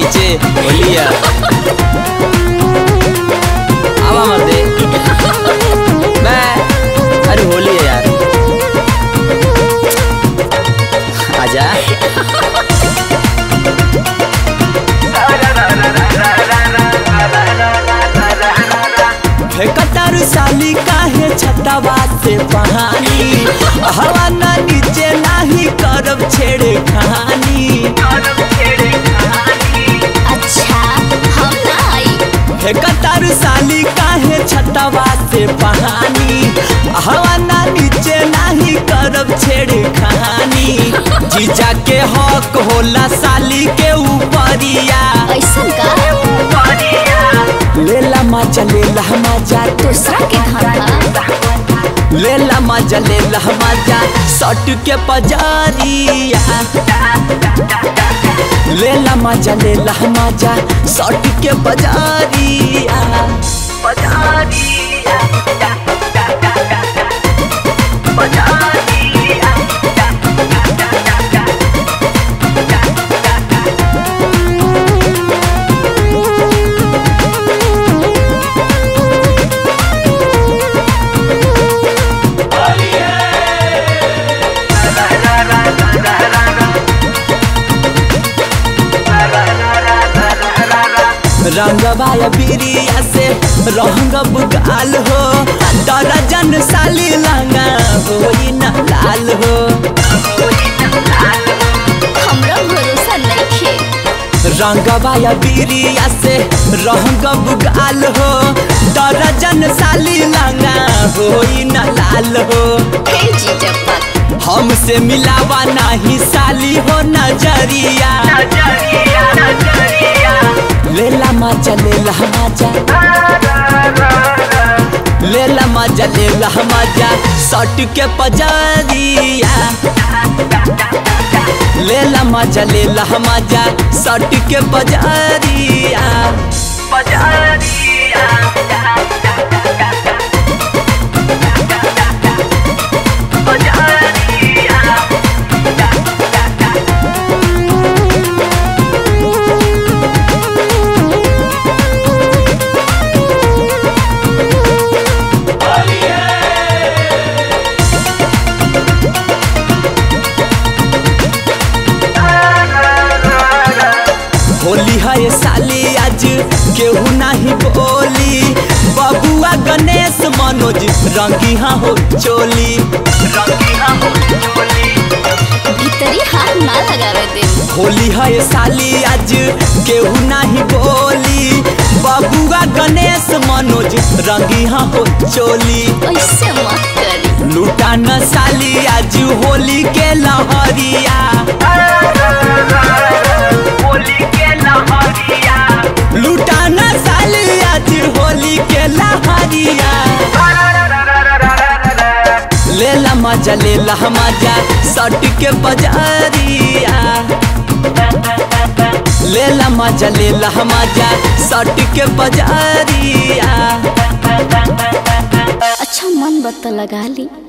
नीचे बोलिया आवा मत दे अरे होली है यार आजा कतार साली काहे छतवा से पानी हवा ना नीचे नाही करब छेड़े खानी। अच्छा हम नहीं कतार साली काहे छतवा से पानी हवा ना नीचे नाही करब छेड़े खानी। जीजा के हक होला साली के ऊपरिया ऐसा का लेला मजा दूसरा के घर लेला मजा सट के पजारिया लेला मजा सट के पजारिया रंगवाया बिरिया से रंग बुगाल हो दर्जन साली लंगा होई न लाल हो। हमरा भरोसा नहीं रंगवाया बिरिया से रंग बुगाल हो दर्जन साली लंगा होई न लाल हो। हमसे मिलावा नहीं साली हो नजरिया लेला मजा सट के पजारिया लेला मजा सट के पजारिया होली है साली आज केहू नहीं बोली बबुआ गणेश मनोज रंगी हो चोली भीतरी हाथ ना लगावे दे। होली है साली आज केहू नहीं बोली बबुआ गणेश मनोज रंगी हो चोली ऐसे मत करी लूटा न साली आज होली के लहरिया लूटा न साली आज होली के लहरिया लेला मजा सट के पजारिया लेला मजा सट के पजारिया। अच्छा मन बत्ता लगा ली।